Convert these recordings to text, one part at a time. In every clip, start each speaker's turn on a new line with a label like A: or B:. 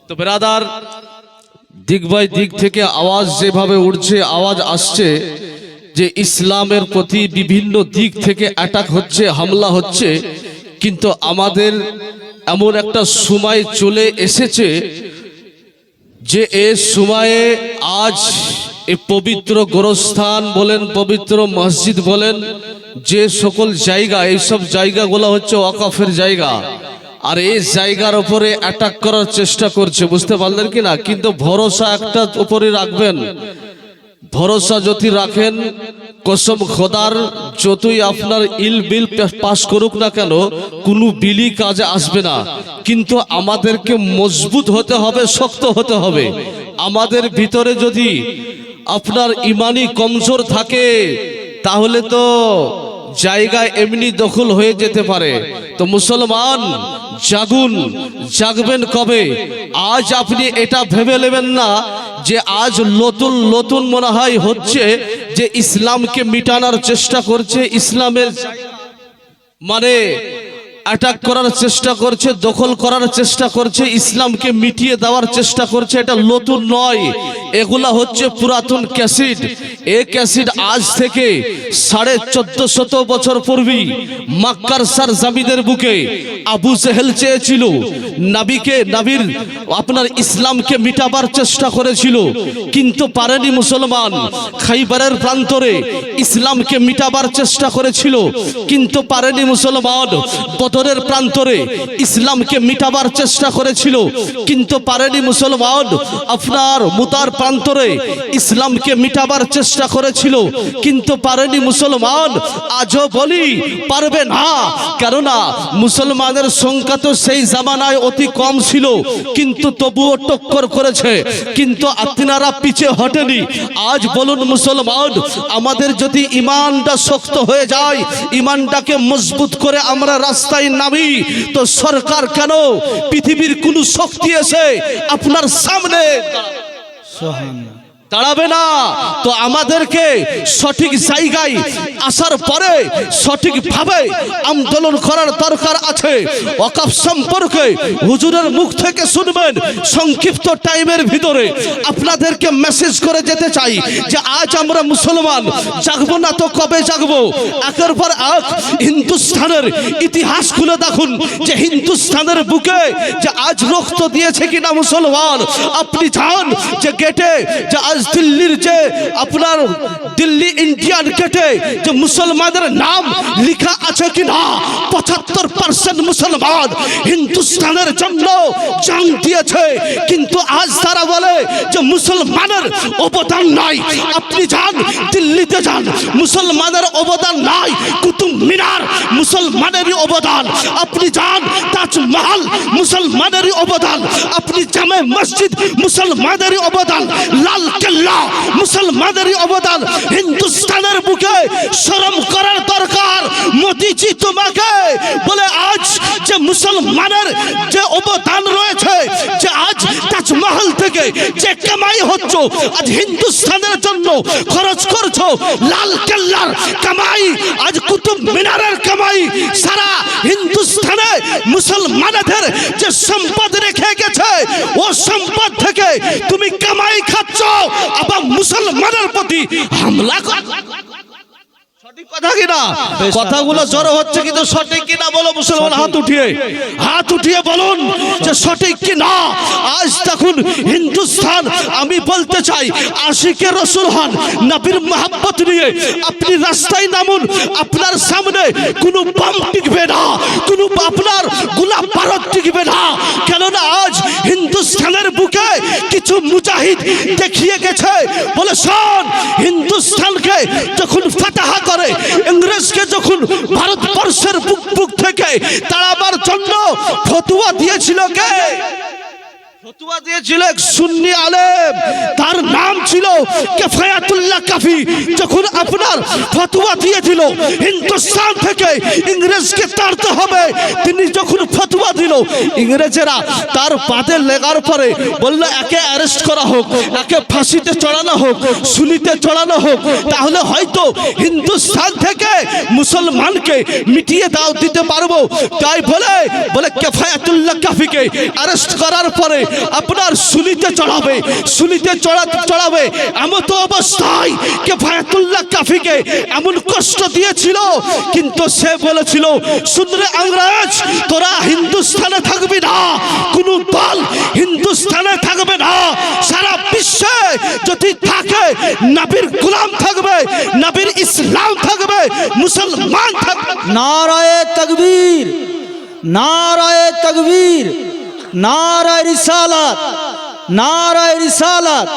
A: তো ব্রাদার, দিক বাই দিক থেকে আওয়াজ যেভাবে উঠছে, আওয়াজ আসছে যে ইসলামের প্রতি বিভিন্ন দিক থেকে অ্যাটাক হচ্ছে, হামলা হচ্ছে। কিন্তু আমাদের এমন একটা সময় চলে এসেছে যে এ সময়ে আজ এই পবিত্র গোরস্থান বলেন, পবিত্র মসজিদ বলেন, যে সকল জায়গা, এইসব জায়গাগুলো হচ্ছে ওয়াকফের জায়গা। আর এই জায়গার উপরে অ্যাটাক করার চেষ্টা করছে, বুঝতে পারলেন কি না? কিন্তু ভরসা একটা উপরে রাখবেন, ভরসা যদি রাখেন, কসম খোদার, যতই আপনার ইল বিল পাস করুক না কেন, কোনো বিলি কাজে আসবে না। কিন্তু আমাদেরকে মজবুত হতে হবে, শক্ত হতে হবে। আমাদের ভিতরে যদি আপনার ইমানি কমজোর থাকে, তাহলে তো জায়গায় এমনি দখল হয়ে যেতে পারে। তো মুসলমান জাগুন, জাগবেন কবে? আজ আপনি এটা ভেবে নেবেন না যে আজ নতুন নতুন মনে হয় হচ্ছে যে ইসলামকে মিটানোর চেষ্টা করছে, ইসলামের মানে অ্যাটাক করার চেষ্টা করছে, দখল করার চেষ্টা করছে, ইসলামকে মিটিয়ে দেওয়ার চেষ্টা করছে। এটা নতুন নয়, এগুলা হচ্ছে পুরাতন ক্যাসেট। এই ক্যাসেট আজ থেকে 1450 বছর পূর্বে মক্কার সরজমিনের বুকে আবু জেহেল চেয়েছিল নবীর আপনার ইসলামকে মিটাবার চেষ্টা করেছিল, কিন্তু পারেনি মুসলমান। খাইবারের প্রান্তরে ইসলামকে মিটাবার চেষ্টা করেছিল, কিন্তু পারেনি মুসলমান। বদরের প্রান্তরে ইসলামকে মিটাবার চেষ্টা করেছিল, কিন্তু পারেনি মুসলমান। আপনার মুতার প্রান্তরে ইসলামকে মিটাবার চেষ্টা করেছিল, কিন্তু পারেনি মুসলমান। আজও বলি পারবে না, কেননা মুসলমানের সংখ্যা তো সেই জামানায় অতি কম ছিল, কিন্তু তবুও টক্কর করেছে, কিন্তু আপনারা পিছে হটেনি। আজ বলুন মুসলমান, আমাদের যদি ইমানটা শক্ত হয়ে যায়, ইমানটাকে মজবুত করে আমরা রাস্তায় নামি, তো সরকার কেন, পৃথিবীর কোন শক্তি এসে আপনার সামনে দাঁড়াবে না। তো আমাদেরকে সঠিক জায়গায় আসার পরে সঠিকভাবে আন্দোলন করার দরকার আছে। ওয়াকফ সম্পর্কে হুজুরের মুখ থেকে শুনবেন। সংক্ষিপ্ত টাইমের ভিতরে আপনাদেরকে মেসেজ করে যেতে চাই যে আজ আমরা মুসলমান জাগবো না তো কবে জাগবো? একের পর এক হিন্দুস্তানের ইতিহাস খুলে দেখুন যে হিন্দুস্তানের বুকে যে আজ রক্ত দিয়েছে কিনা মুসলমান। আপনি জান যে গেটে যে আজ দিল্লির যে আপনার দিল্লি ইন্ডিয়ান গেটে যে মুসলমানদের নাম লেখা আছে কিনা, 75% মুসলমান হিন্দুস্তানের জন্য জান দিয়েছে, কিন্তু আজ তারা বলে যে মুসলমানের অবদান নাই। আপনি যান দিল্লিতে যান, মুসলমানের অবদান নাই। কুতুব মিনার মুসলমানেরই অবদান। আপনি যান তাজমহল মুসলমানেরই অবদান। আপনি জামে মসজিদ মুসলমানেরই অবদান। লাল কেল্লা মুসলমানেরই অবদান। হিন্দুস্তানের বুকে শরম করার দরকার। মোদিজি তোমাকে বলে আজ যে মুসলমানের যে অবদান রয়েছে, যে আজ তাজমহল থেকে যে কামাই হচ্ছে, আজ হিন্দুস্তানের জন্য খরচ করছো। লাল কেল্লার কামাই, আজ কুতুব মিনারের কামাই, সারা হিন্দুস্তানে মুসলমানদের যে সম্পদ রেখে গেছে, ও সম্পদ থেকে তুমি কামাই খাচ্ছ, আবার মুসলমানের প্রতি হামলা কর। সঠিক কথা কিনা? কথাগুলো জড়ো হচ্ছে কিন্তু সঠিক কিনা বলো মুসলমান? হাত উঠিয়ে বলুন যে সঠিক কিনা। আজ দেখুন হিন্দুস্তান, আমি বলতে চাই আশিকে রসুল হন, নবীর মহব্বত নিয়ে আপনি রাস্তায় নামুন। আপনার সামনে কোনো বাম টিকবে না, কোনো আপনার গোলা বারুদ টিকবে না। কেননা আজ হিন্দুস্তানের বুকে কিছু মুজাহিদ দেখিয়ে গেছে, বলে শোন, হিন্দুস্তানকে যখন ফাতাহা করে, ইংরেজকে যখন ভারতবর্ষের বুক থেকে তাড়াবার জন্য ফতোয়া দিয়েছিল কে? ফতোয়া দিয়েছিল এক সুন্নি আলেম, তার নাম ছিল কিফায়াতুল্লাহ কাফি। যখন আপনার ফতোয়া দিয়েছিল হিন্দুস্তান থেকে ইংরেজকে তাড়তে হবে, তিনি যখন ফতোয়া দিল, ইংরেজেরা তার পাতে লেগার পরে বলল একে অ্যারেস্ট করা হোক, একে ফাঁসিতে চড়ানো হোক, সুলিতে চড়ানো হোক, তাহলে হয়তো হিন্দুস্তান থেকে মুসলমানকে মিটিয়ে দিতে পারবো। তাই বলে কিফায়াতুল্লাহ কাফিকে অ্যারেস্ট করার পরে আপনার সুলিতে চড়াবে এমতো অবস্থায় কিফায়াতুল্লাহ কাফিকে এমন কষ্ট দিয়েছিল, কিন্তু সে বলেছিল শুনরে ইংরেজ, তোরা হিন্দুস্তানে থাকবি না, কোন দল হিন্দুস্তানে থাকবে না, সারা বিশ্বে যদি থাকে নবীর গোলাম থাকবে, নবীর ইসলাম থাকবে, মুসলমান থাকবে।
B: নারায়ে তাকবীর, নারায়ে তাকবীর, নারায়ে রিসালাত, নারায়ে রিসালাত।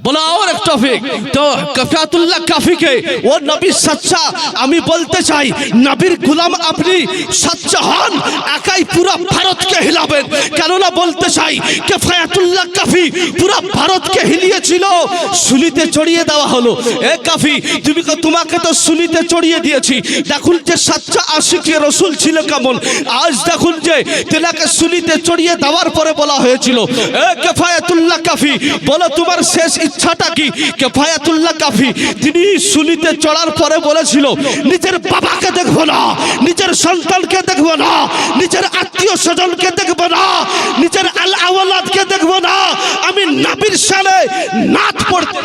A: बोला और एक टॉपिक तो किफायतुल्लाह काफी के वो नबी सच्चा আমি বলতে চাই নবীর গোলাম আপনি সচ্চা হন, একাই পুরো ভারতকে হিলাবেন। কেন না বলতে চাই কিফায়াতুল্লাহ কাফি পুরো ভারতকে হিলিয়েছিল, সুলিতে চড়িয়ে দেওয়া হলো। এ কাফি তোমাকে তো সুলিতে চড়িয়ে দিয়েছি, দেখুন যে সচ্চা আশিকে রসুল ছিল কেমন। আজ দেখুন যে তেনাকে সুলিতে চড়িয়ে দেওয়ার পরে বলা হয়েছিল এ কিফায়াতুল্লাহ কাফি বলো তোমার শেষ ইচ্ছাটা কি? কিফায়াতুল্লাহ কাফি তিনি সুলিতে চড়ার পরে বলেছিল নিজের বাবাকে দেখবো না, নিজের সন্তানকে দেখবো না, নিজের আত্মীয় স্বজনকে দেখবো না, নিজের আল আওলাদকে দেখবো না, আমি নবীর শানে নাত পড়তে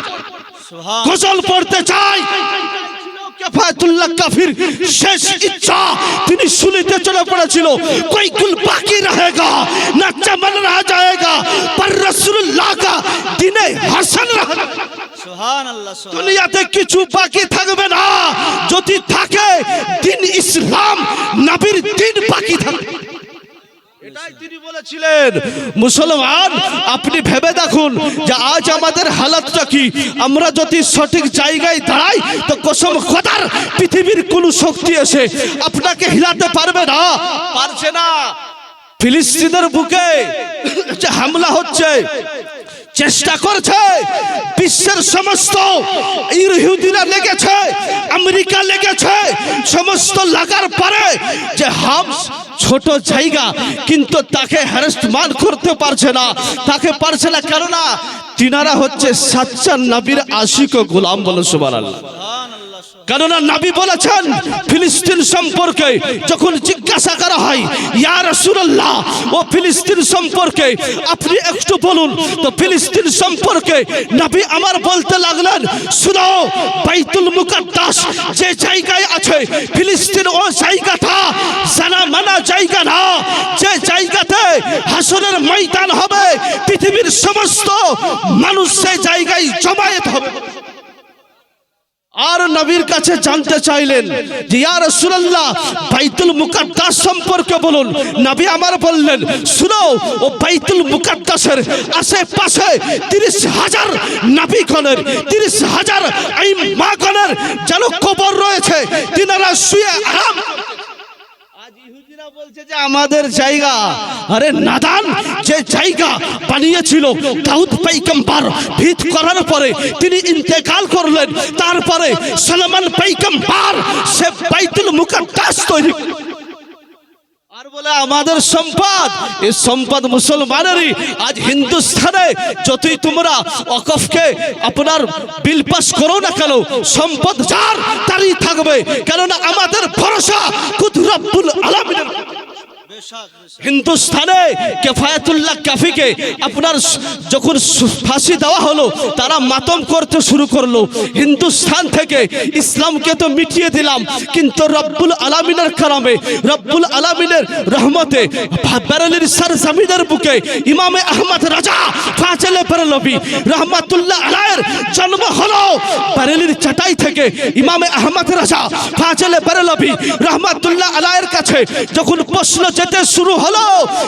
A: গজল পড়তে চাই। কিফায়াতুল্লাহ কাফির শেষ ইচ্ছা তিনি সুলিতে চলে পড়েছিল। कोई कुल बाकी रहेगा ना चमन रह जाएगा पर रसूलुल्लाह का दीने हसन रहेगा।
B: সুবহানাল্লাহ।
A: দুনিয়াতে কিছু বাকি থাকবে না, যদি থাকে দিন ইসলাম নবীর দিন বাকি থাকবে। এটাই তিনি বলেছিলেন। মুসলমান আপনি ভেবে দেখুন যে আজ আমাদের হালাতটা কি। আমরা যদি সঠিক জায়গায় দাঁড়াই তো কসম খোদার পৃথিবীর কোন শক্তি এসে আপনাকে হিলাতে পারবে না, পারছে না। ফিলিস্তিনের বুকে যে হামলা হচ্ছে, চেষ্টা করছে বিশ্বের সমস্ত ইহুদিরা লেগেছে, আমেরিকা লেগেছে, সমস্ত লাগার পরে যে হামস ছোট জায়গা কিন্তু তাকে হ্যারাসমেন্ট করতে পারছে না, তাকে পারছে না। কেননা তিনারা হচ্ছে সাচ্চা নবীর আশিক ও গোলাম। বলে সুবহানাল্লাহ। কেননা নবী বলেছেন ফিলিস্তিন সম্পর্কে যখন জিজ্ঞাসা করা হয় ইয়া রাসূলুল্লাহ ও ফিলিস্তিন সম্পর্কে আপনি একটু বলুন, তো ফিলিস্তিন সম্পর্কে নবী আমার বলতে লাগলেন শুনো বাইতুল মুকাদ্দাস যে জায়গায় আছে ফিলিস্তিন ও জায়গাটা জানা মানা জায়গা না, যে জায়গাতে হাসরের ময়দান হবে, পৃথিবীর সমস্ত মানুষ সেই জায়গায় জমায়েত হবে। আর নবীর কাছে জানতে চাইলেন যে ইয়া রাসূলুল্লাহ বাইতুল মুকাদ্দাস সম্পর্কে বলুন। নবী আমার বললেন শুনো ও বাইতুল মুকাদ্দাসের আশেপাশে 30,000 নবীগণের 30,000 আইম্মাগণের যেন কবর রয়েছে, তিনারা শুয়ে আরাম। আজ ইহুদিরা বলছে যে আমাদের জায়গা, আরে নাদান যে জায়গা বানিয়েছিল দাউদ পয়গম্বর ভিত করার পরে তিনি ইন্তেকাল করলেন, তারপরে সুলাইমান পয়গম্বর সে বাইতুল মুকাদ্দাস তৈরি। আর বলে আমাদের সম্পদ, এই সম্পদ মুসলমানেরই। আজ হিন্দুস্তানে যতই তোমরা ওয়াকফকে আপনার বিল পাস করো না কেন, সম্পদ যার তারই থাকবে। কেননা আমাদের ভরসা খুদ রব্বুল আলামিনের। হিন্দুস্তানে কিফায়াতুল্লাহ কাফিকে আপনার যখন ফাঁসি দেওয়া হলো তারা মাতম করতে শুরু করলো। হিন্দুস্তান থেকে ইসলামকে তো মিটিয়ে দিলাম, কিন্তু রব্বুল আলামিনের কারণে রব্বুল আলামিনের রহমতে বেরেলির সরজমিনের বুকে ইমামে আহমদ রাজা ফাজলে বেরেলভী রহমাতুল্লাহ আলাইহির জন্ম হলো। বেরেলির চাটাই থেকে ইমামে আহমদ রাজা ফাজলে বেরেলভী রহমাতুল্লাহ আলাইহির কাছে যখন প্রশ্ন যেতে শুরু হলো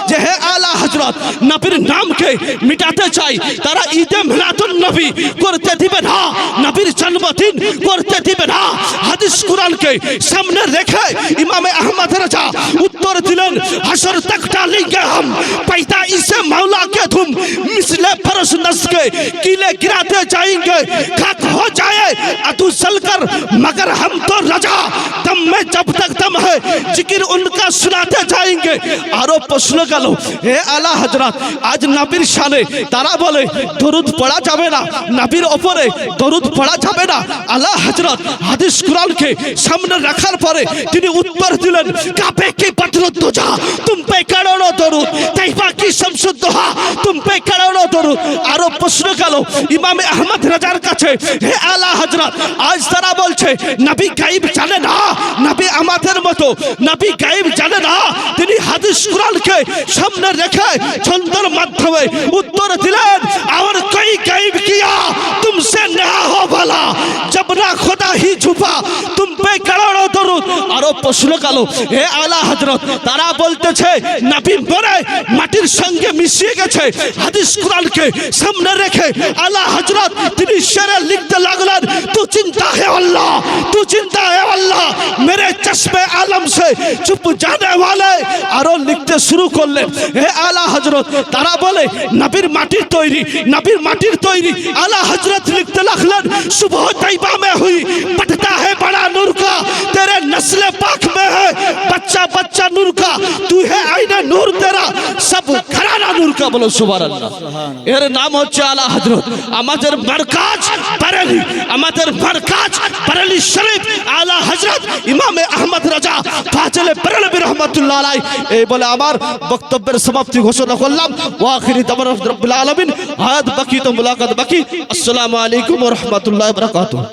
A: যে হে আলা হযরত নবীর নামকে মিটাতে চাই, তারা ঈদে মিলাদুন নবী করতে দিবে না, নবীর জন্মদিন করতে দিবে না। হাদিস কুরআনকে সামনে রেখে ইমামে আহমদ রাজা উত্তর দিলেন হাসর তক डालेंगे हम पैदा इसे मौला के धूम मिसले फरस नस के कीले गिराते जाएंगे, खाक हो जाए अतु सलकर मगर हम तो रजा दम में जब तक दम है जिक्र उनका सुनाते जाएंगे। থেকে আরো প্রশ্ন গেল, হে আলা হযরত, আজ নবীর শানে তারা বলে দরুদ পড়া যাবে না, নবীর ওপরে দরুদ পড়া যাবে না। আলা হযরত হাদিস কুরআনকে সামনে রাখার পরে তিনি উত্তর দিলেন, কাবে কি বদরুদ্দোজা তুম পে করোড়ো দরুদ, তাইবা কি শামসুদ্দোহা তুম পে করোড়ো দরুদ। আরো প্রশ্ন গেল ইমামে আহমদ রাজার কাছে, হে আলা হযরত, আজ তারা বলছে নবী গায়েব জানে না, নবী আমাদের মতো, নবী গায়েব জানে না। তিনি হাদিস কুরআনকে সামনে রেখে ছন্দের মাধ্যমে উত্তর দিলেন, और कोई गायब किया तुमसे नहा हो भला, जब ना खुदा ही छुपा तुम पे करोड़ों दरूद। আরো প্রশ্ন গেল, হে আলা হযরত, তারা বলতেছে নবী মরে মাটির সঙ্গে মিশিয়ে গেছে। হাদিস কুরআনকে সামনে রেখে আলা হযরত তিনি শেরে লিখতে লাগলেন, তু চিন্তা হে আল্লাহ, তু চিন্তা হে আল্লাহ, মেরে চশমে আলম সে চুপ জানে वाले। আরো লিখতে শুরু করলেন, হে আলা হযরত, তারা বলে নবীর মাটির তৈরি, নবীর মাটির তৈরি। আলা হযরত লিখতে লাগলেন, সুবহ তৈবা में हुई बटता है बड़ा नूर का, तेरे नस्ल पाक में है बच्चा बच्चा नूर का, तू है आईना नूर तेरा सब घराना नूर का। বলো সুবহানাল্লাহ। এর নাম হচ্ছে আলা হযরত। আমাদের মারকাজ বারেলি, আমাদের মারকাজ বারেলি শরীফ আলা হযরত ইমামে আহমদ রাজা ফাজিলে বারেলভী রহমাতুল্লাহ আলাইহি। এই বলে আমার বক্তব্যের সমাপ্তি ঘোষণা করলাম। ওয়া আখিরি দাওয়ানা রাব্বিল আলামিন। হায়াত বাকি তো মুলাকাত বাকি। আসসালামু আলাইকুম ওয়া রাহমাতুল্লাহি ওয়া বারাকাতুহু।